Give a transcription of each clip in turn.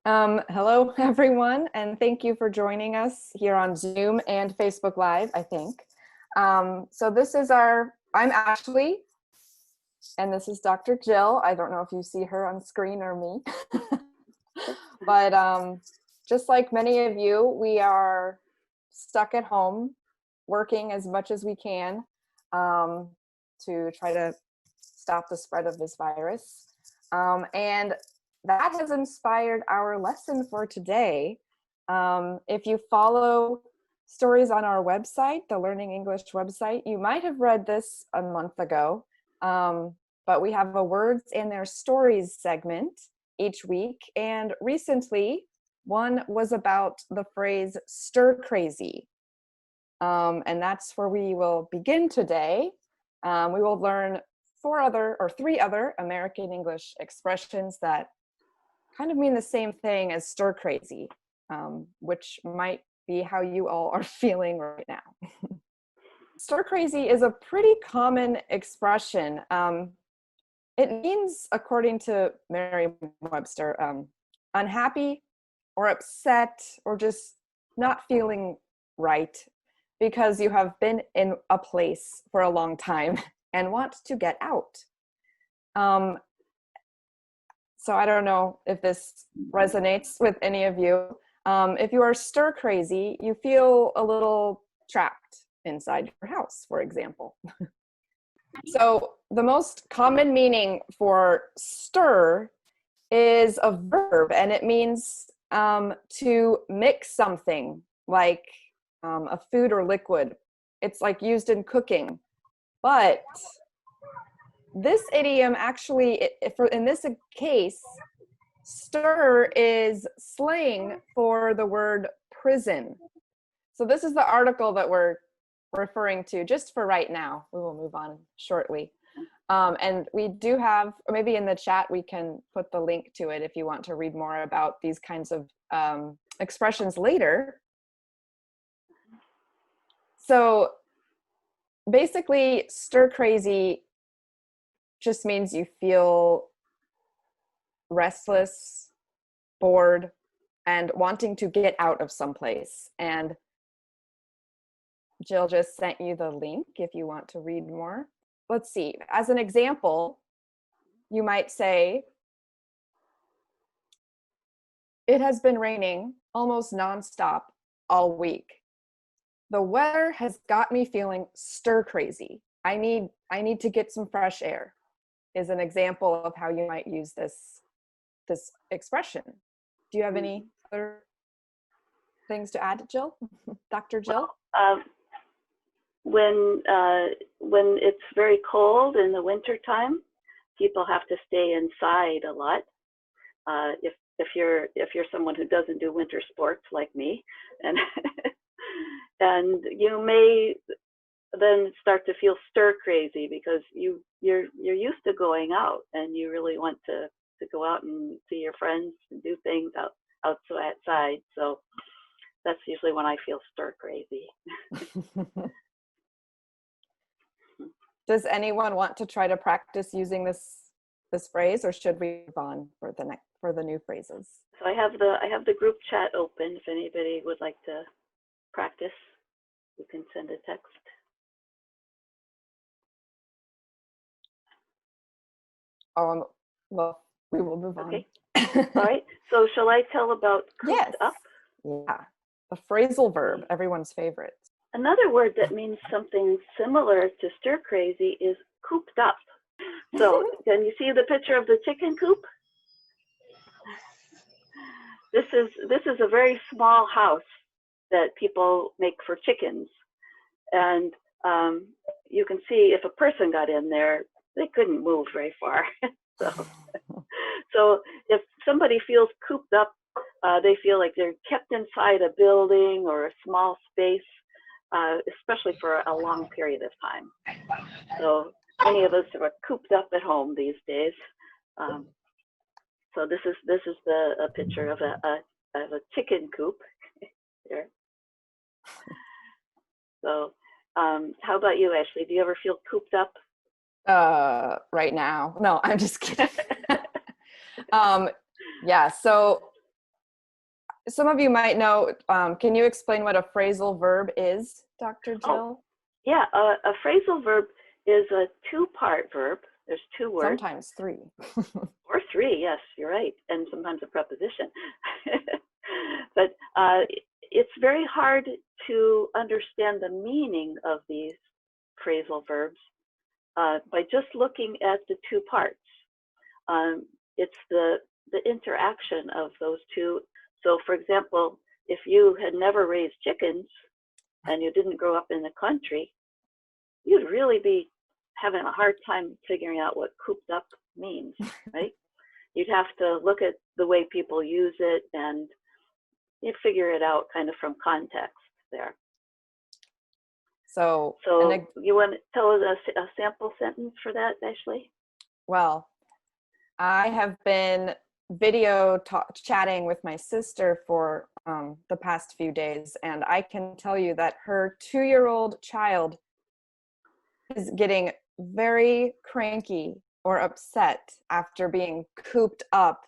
Hello, everyone, and thank you for joining us here on Zoom and Facebook Live, I think. So this is I'm Ashley, and this is Dr. Jill. I don't know if you see her on screen or me. But just like many of you, we are stuck at home, working as much as we can to try to stop the spread of this virus. And that has inspired our lesson for today. If you follow stories on our website, the Learning English website, you might have read this a month ago, but we have a Words and Their Stories segment each week. And recently, one was about the phrase stir crazy. And that's where we will begin today. We will learn three other American English expressions that kind of mean the same thing as stir crazy, which might be how you all are feeling right now. Stir crazy is a pretty common expression. It means, according to Merriam-Webster, unhappy or upset or just not feeling right because you have been in a place for a long time and want to get out. So I don't know if this resonates with any of you. If you are stir crazy, you feel a little trapped inside your house, for example. So the most common meaning for stir is a verb, and it means to mix something like a food or liquid. It's like used in cooking. But this idiom actually, in this case, stir is slang for the word prison. So this is the article that we're referring to just for right now. We will move on shortly. And we do have, or maybe in the chat, we can put the link to it if you want to read more about these kinds of expressions later. So basically, stir crazy just means you feel restless, bored, and wanting to get out of someplace. And Jill just sent you the link if you want to read more. Let's see. As an example, you might say, it has been raining almost nonstop all week. The weather has got me feeling stir crazy. I need to get some fresh air, is an example of how you might use this expression. Do you have any other things to add, Jill? Dr. Jill? When it's very cold in the winter time, people have to stay inside a lot. If you're someone who doesn't do winter sports like me, and and you may then start to feel stir crazy because you're used to going out and you really want to go out and see your friends and do things outside. So that's usually when I feel stir crazy. Does anyone want to try to practice using this phrase, or should we move on for the new phrases? So I have the group chat open. If anybody would like to practice, you can send a text. Well, we will move on. Okay. All right. So shall I tell about cooped up? Yeah. The phrasal verb, everyone's favorite. Another word that means something similar to stir crazy is cooped up. So can you see the picture of the chicken coop? This is a very small house that people make for chickens. And you can see if a person got in there, they couldn't move very far. So if somebody feels cooped up, they feel like they're kept inside a building or a small space, especially for a long period of time. So many of us are cooped up at home these days. So this is a picture of a chicken coop here. So how about you, Ashley? Do you ever feel cooped up? Right now? No, I'm just kidding. Yeah, so some of you might know, can you explain what a phrasal verb is, Dr. Jill? Yeah, a phrasal verb is a two-part verb. There's two words. Sometimes three. Or three, yes, you're right, and sometimes a preposition. But it's very hard to understand the meaning of these phrasal verbs by just looking at the two parts. It's the interaction of those two. So for example, if you had never raised chickens and you didn't grow up in the country, you'd really be having a hard time figuring out what cooped up means, right? You'd have to look at the way people use it and you'd figure it out kind of from context there. So you want to tell us a sample sentence for that, Ashley? Well, I have been chatting with my sister for the past few days, and I can tell you that her 2-year-old child is getting very cranky or upset after being cooped up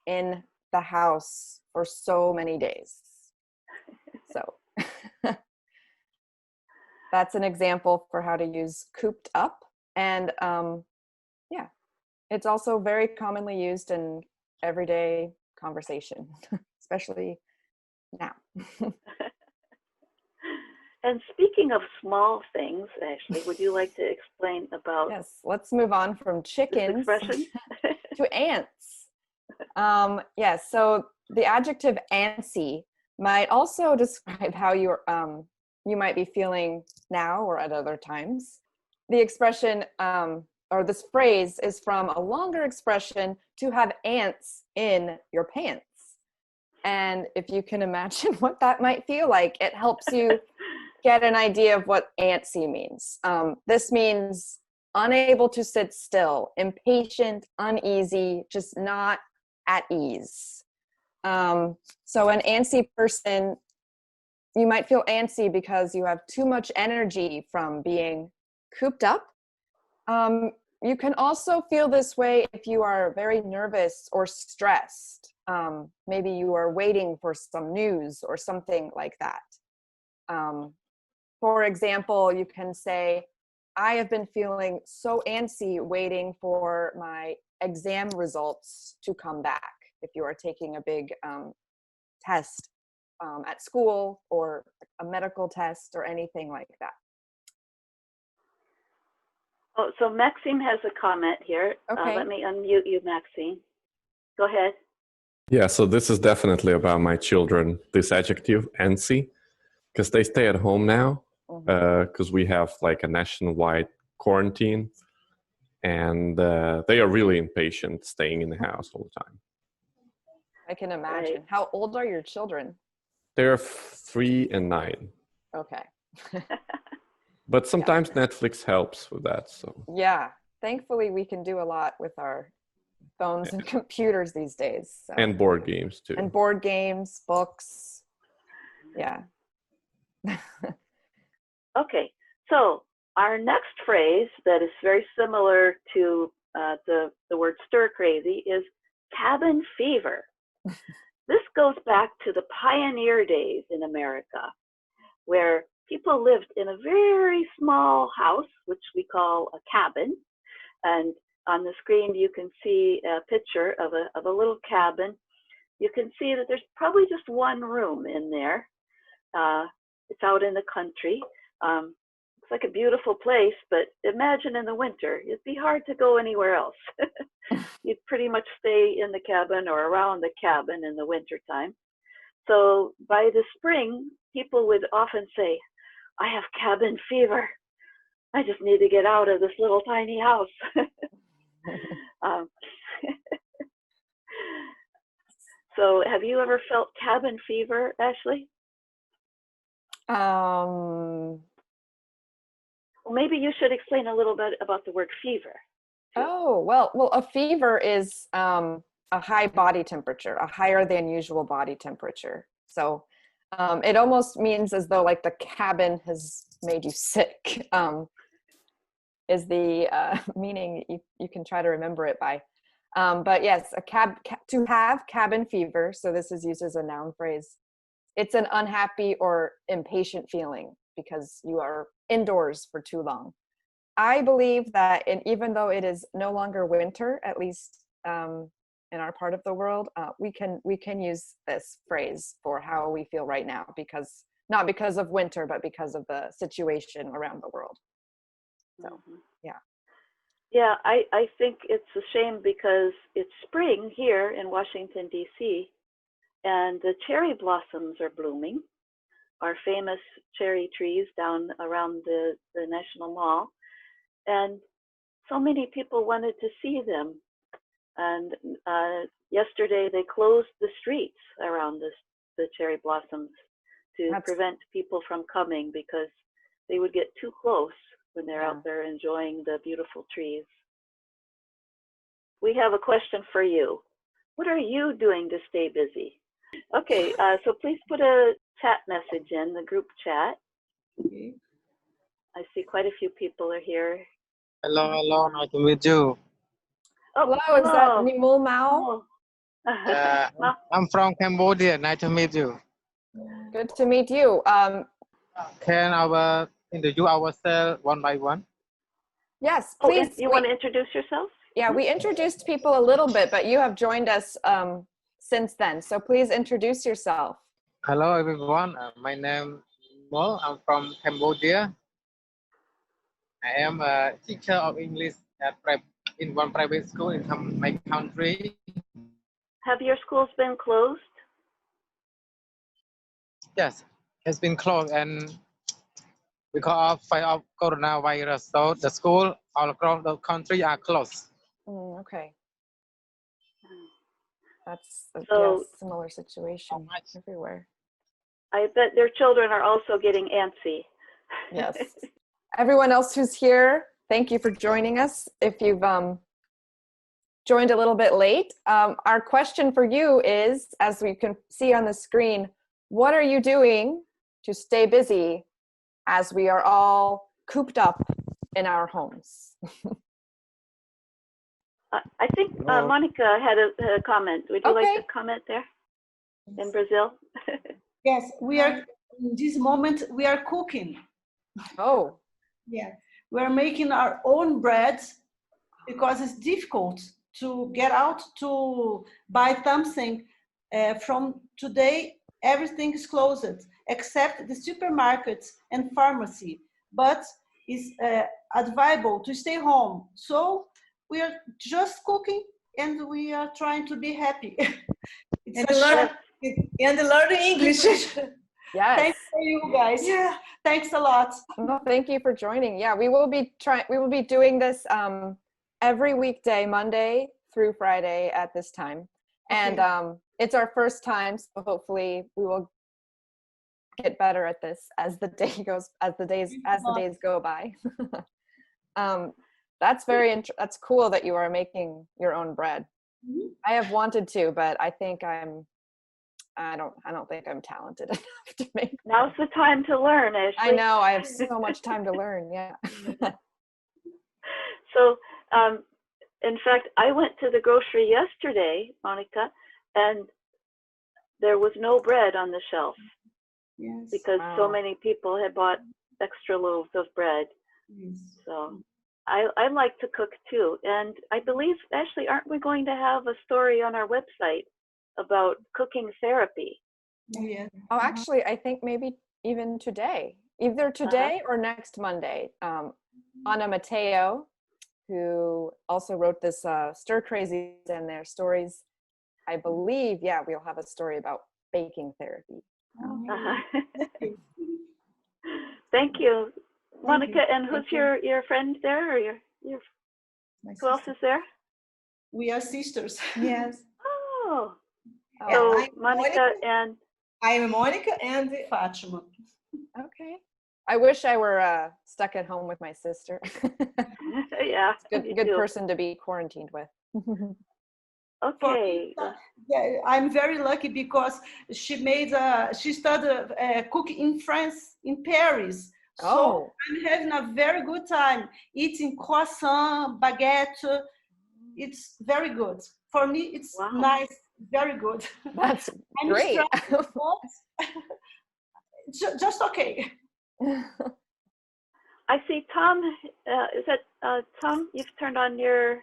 in the house for so many days. So that's an example for how to use cooped up. And yeah, it's also very commonly used in everyday conversation, especially now. And speaking of small things, Ashley, would you like to explain about? Yes, let's move on from chickens to ants. Yes, so the adjective antsy might also describe how you might be feeling now or at other times. The expression or this phrase is from a longer expression, to have ants in your pants. And if you can imagine what that might feel like, it helps you get an idea of what antsy means. This means unable to sit still, impatient, uneasy, just not at ease. So an antsy person, you might feel antsy because you have too much energy from being cooped up. You can also feel this way if you are very nervous or stressed. Maybe you are waiting for some news or something like that. For example, you can say, I have been feeling so antsy waiting for my exam results to come back. If you are taking a big test at school or a medical test or anything like that. Oh, so Maxine has a comment here. Okay. Let me unmute you, Maxine. Go ahead. Yeah, so this is definitely about my children, this adjective, antsy, because they stay at home now, because we have like a nationwide quarantine, and they are really impatient staying in the house all the time. I can imagine. Right. How old are your children? They're 3 and 9. Okay. But sometimes Netflix helps with that. So yeah, thankfully we can do a lot with our phones and computers these days. So. And board games too. And board games, books. Yeah. Okay, so our next phrase that is very similar to the word stir crazy is cabin fever. This goes back to the pioneer days in America, where people lived in a very small house, which we call a cabin. And on the screen, you can see a picture of a little cabin. You can see that there's probably just one room in there. It's out in the country. It's like a beautiful place, but imagine in the winter, it'd be hard to go anywhere else. You'd pretty much stay in the cabin or around the cabin in the winter time. So by the spring, people would often say, I have cabin fever. I just need to get out of this little tiny house. So have you ever felt cabin fever, Ashley? Um, Well, maybe you should explain a little bit about the word fever. oh, well, a fever is a high body temperature, a higher than usual body temperature. So it almost means as though like the cabin has made you sick, is the meaning you can try to remember it by. But yes, to have cabin fever, so this is used as a noun phrase. It's an unhappy or impatient feeling because you are indoors for too long. I believe that, even though it is no longer winter, at least in our part of the world, we can use this phrase for how we feel right now, because not because of winter, but because of the situation around the world. So, yeah. Yeah, I think it's a shame because it's spring here in Washington, D.C., and the cherry blossoms are blooming, our famous cherry trees down around the National Mall. And so many people wanted to see them. And yesterday they closed the streets around the cherry blossoms to prevent people from coming because they would get too close when they're out there enjoying the beautiful trees. We have a question for you. What are you doing to stay busy? Okay, so please put a chat message in the group chat. Okay. I see quite a few people are here. Hello, nice to meet you. Oh, Hello, is that Nimul Mao? I'm from Cambodia. Nice to meet you. Good to meet you. Can I introduce ourselves one by one? Yes, Oh, please. you want to introduce yourself? Yeah, we introduced people a little bit, but you have joined us since then. So please introduce yourself. Hello, everyone. My name is Mo. I'm from Cambodia. I am a teacher of English in one private school in my country. Have your schools been closed? Yes, it's been closed and because of coronavirus, so the school all across the country are closed. Okay. That's So, similar situation everywhere. I bet their children are also getting antsy. Yes. Everyone else who's here, thank you for joining us. If you've joined a little bit late, our question for you is, as we can see on the screen, what are you doing to stay busy as we are all cooped up in our homes? I think Monica had a comment. Would you like to comment there in Brazil? Yes, we are, in this moment, we are cooking. Oh. Yeah, we're making our own bread because it's difficult to get out to buy something. From today, everything is closed except the supermarkets and pharmacy, but it's advisable to stay home. So we are just cooking and we are trying to be happy. And learn English. Yes. Thanks for you guys. Yeah. Thanks a lot. No, thank you for joining. Yeah, we will be doing this every weekday, Monday through Friday at this time. And it's our first time, so hopefully we will get better at this as the days go by. That's cool that you are making your own bread. Mm-hmm. I have wanted to, but I think I don't think I'm talented enough to make. Now's the time to learn, Ashley. I know, I have so much time to learn, yeah. So, in fact, I went to the grocery yesterday, Monica, and there was no bread on the shelf. Yes. Because so many people had bought extra loaves of bread. Yes. So I like to cook too. And I believe, Ashley, aren't we going to have a story on our website about cooking therapy? Yeah. Oh, actually, I think maybe even today, either today or next Monday. Anna Mateo, who also wrote this Stir Crazies and their stories, I believe, we'll have a story about baking therapy. Thank you, Monica. And who's your friend there, or your who else is there? We are sisters. Yes. Oh, Yeah, so I'm Monica and I am Monica and Fatima. Okay. I wish I were stuck at home with my sister. yeah, good person to be quarantined with. Okay. Yeah, I'm very lucky because she started cooking in France, in Paris. So I'm having a very good time eating croissant, baguette, it's very good. For me, it's Wow. nice, very good. That's I'm great. stressed, but just okay. I see Tom. Is that Tom? You've turned on your.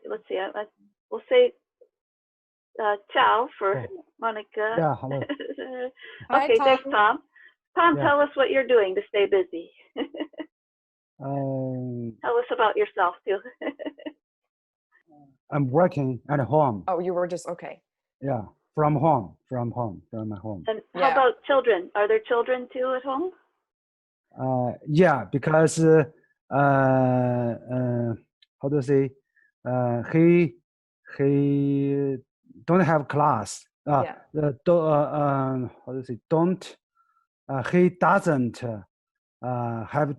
Let's see. We'll say ciao for Oh, Monica. yeah, hello. Hi, Okay, thanks, Tom. Tom. Tom, Yeah. tell us what you're doing to stay busy. Um, Tell us about yourself too. I'm working at home. Oh, you were just okay. Yeah, from my home. And how Yeah. about children? Are there children too at home? Yeah, because how to say, he don't have class. Yeah. How to say, don't. He doesn't have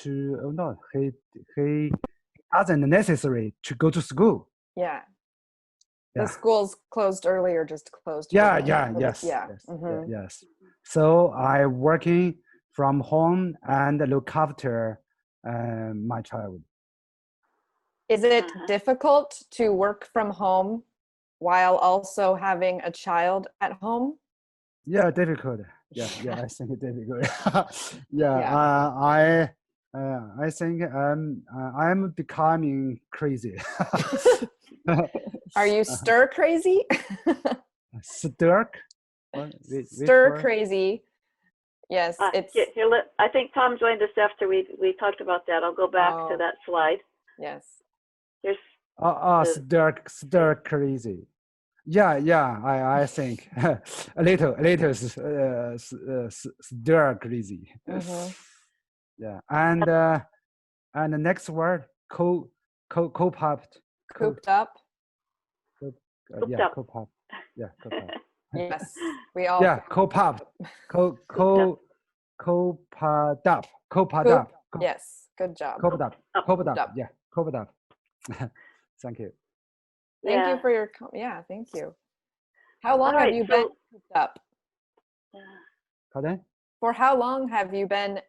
to. Oh no, he doesn't necessary to go to school. Yeah. Yeah. The schools closed earlier, just closed. Yeah, for the- yeah, for the- yes, Yeah. yes, Mhm. yes. So I working from home and look after my child. Is it Uh-huh. difficult to work from home while also having a child at home? Yeah, difficult. Yeah, I think it's difficult. Yeah, Yeah. I think I'm becoming crazy. Are you stir crazy? Stirk? What? Which Stir word? crazy. Yes, it's I think Tom joined us after we talked about that. I'll go back to Oh. that slide. yes. Here's Stir crazy. Yeah, I think a little stir crazy. Mhm. Yeah, and the next word co-popped. Cooped up. Cooped up. Co-pop. Yeah, co-pop. Yes, we all. Yeah, co-popped. Co-popped up. Co-popped Coop. up. Yes, good job. Cooped up. Up. Cooped Up. up. Yeah, cooped up. Thank you. Thank Yeah. you for your yeah, thank you. How long All have right, you been so- cooped up? Pardon? For how long have you been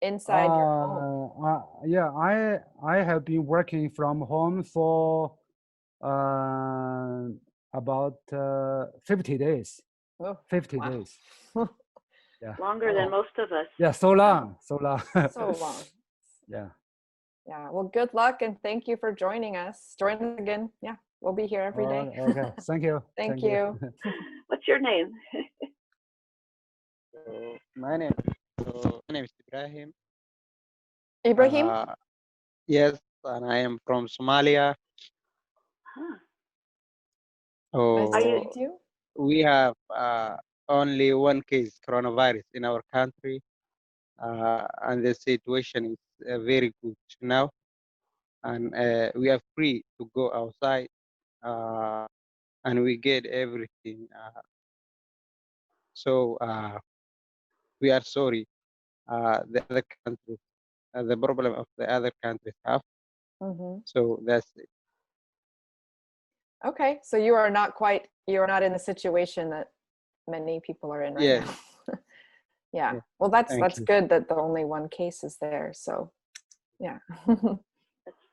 inside your home? Yeah, I have been working from home for about 50 days. Oh, 50 wow. days. Yeah. Longer than most of us. Yeah, so long. So long. Yeah. Yeah. Well, good luck and thank you for joining us. Join us again. Yeah, we'll be here every day. Okay. Thank you. Thank you. What's your name? My name is Ibrahim. Ibrahim, Yes, and I am from Somalia. Huh. nice to Oh, meet you. we have only one case coronavirus in our country, and the situation is very good now, and we are free to go outside, and we get everything. So we are sorry. The other countries, the problem of the other countries have. Hmm. So that's it. Okay, so you're not in the situation that many people are in right Yes. now. Yeah. Yeah, Well, that's thank you. good that the only one case is there. So, yeah.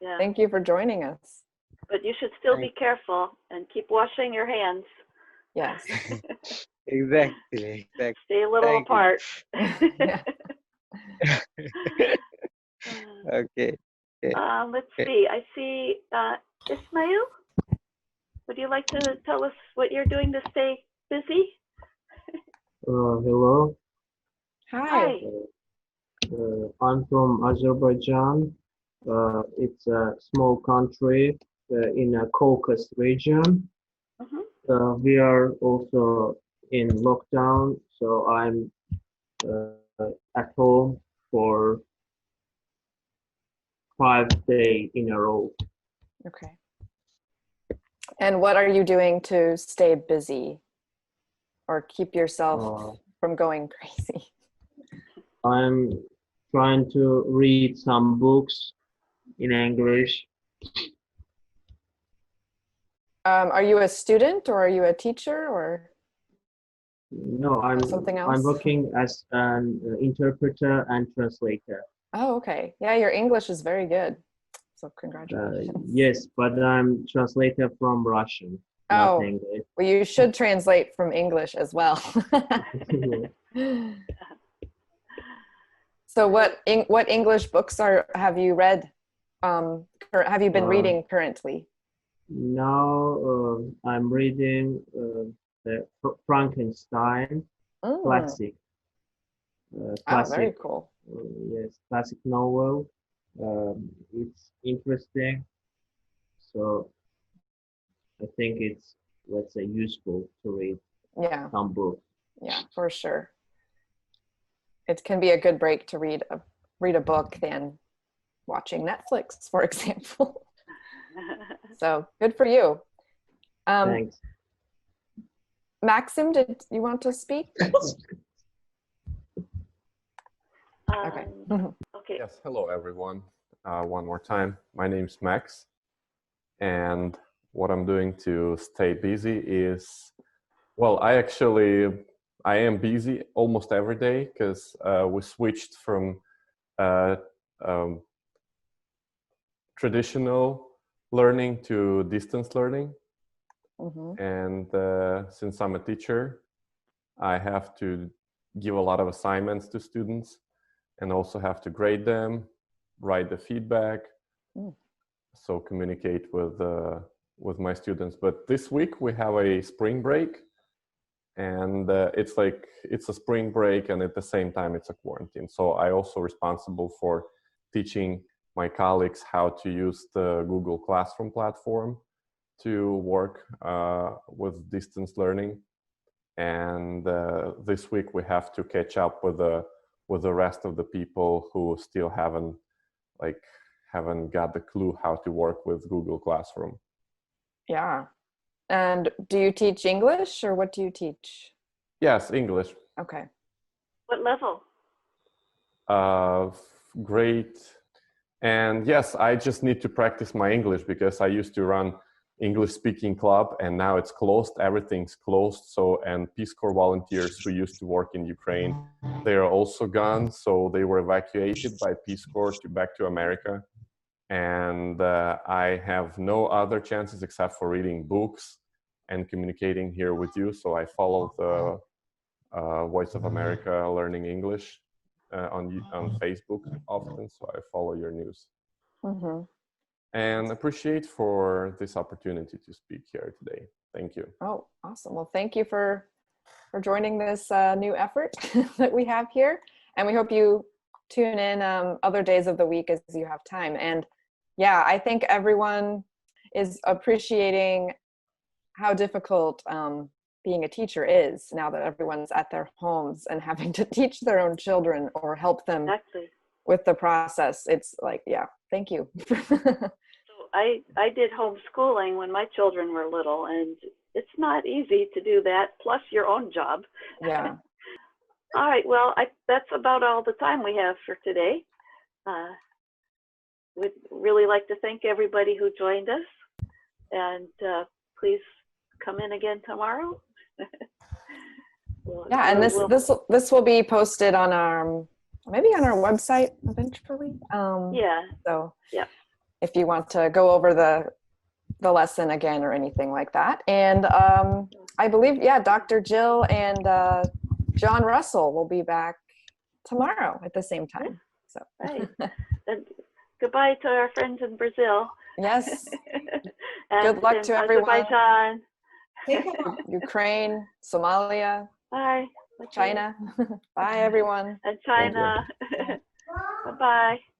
Yeah. Thank you for joining us. But you should still Thank be careful and keep washing your hands. Yes. Exactly. Stay a little Thank you. apart. Yeah. Okay. Let's see. I see Ismail. Would you like to tell us what you're doing to stay busy? Hello, Hi. I'm from Azerbaijan. It's a small country in a Caucasus region. Mhm. We are also in lockdown, so I'm at home for 5 days in a row. Okay. And what are you doing to stay busy or keep yourself from going crazy? I'm trying to read some books in English. Are you a student or are you a teacher or No, I'm something else? I'm working as an interpreter and translator. Oh, okay. Yeah, your English is very good. So congratulations. Yes, but I'm translator from Russian, not Oh, English. well, you should translate from English as well. So what English books have you read? Have you been reading currently? Now I'm reading the Frankenstein Mm. classic. Oh, Classic, very cool. yes, classic novel. It's interesting, so I think it's, let's say, useful to read Yeah, some books. yeah, for sure. It can be a good break to read a book than watching Netflix, for example. So good for you. Thanks. Maxim, did you want to speak? Okay. Okay. Yes, hello everyone. One more time. My name's Max, and what I'm doing to stay busy is, well, I am busy almost every day because we switched from um, traditional learning to distance learning. And since I'm a teacher, I have to give a lot of assignments to students and also have to grade them, write the feedback, so communicate with my students. But this week we have a spring break, and it's a spring break, and at the same time it's a quarantine. So I also responsible for teaching my colleagues how to use the Google Classroom platform to work with distance learning. And this week we have to catch up with the rest of the people who still haven't got the clue how to work with Google Classroom. Yeah. And do you teach English, or what do you teach? Yes, English. Okay. What level? Great. And yes, I just need to practice my English because I used to run English speaking club, and now it's closed. Everything's closed. So, and Peace Corps volunteers who used to work in Ukraine, they are also gone. So they were evacuated by Peace Corps back to America. And I have no other chances except for reading books and communicating here with you. So I follow the Voice of America Learning English on Facebook often. So I follow your news. And appreciate for this opportunity to speak here today. Thank you. Oh, awesome. Well, thank you for joining this new effort that we have here. And we hope you tune in other days of the week as you have time. And yeah, I think everyone is appreciating how difficult being a teacher is now that everyone's at their homes and having to teach their own children or help them with the process. It's like, yeah, thank you. So I did homeschooling when my children were little, and it's not easy to do that, plus your own job. Yeah. All right, well, that's about all the time we have for today. We'd really like to thank everybody who joined us, and please come in again tomorrow. Yeah, and this will be posted on our, maybe on our website eventually. Yeah. So yeah, if you want to go over the lesson again or anything like that. And I believe, yeah, Dr. Jill and John Russell will be back tomorrow at the same time. So right. And goodbye to our friends in Brazil. Yes. And good luck to everyone. Azerbaijan. Ukraine, Somalia. Bye. China. Bye, everyone. And China. Bye-bye.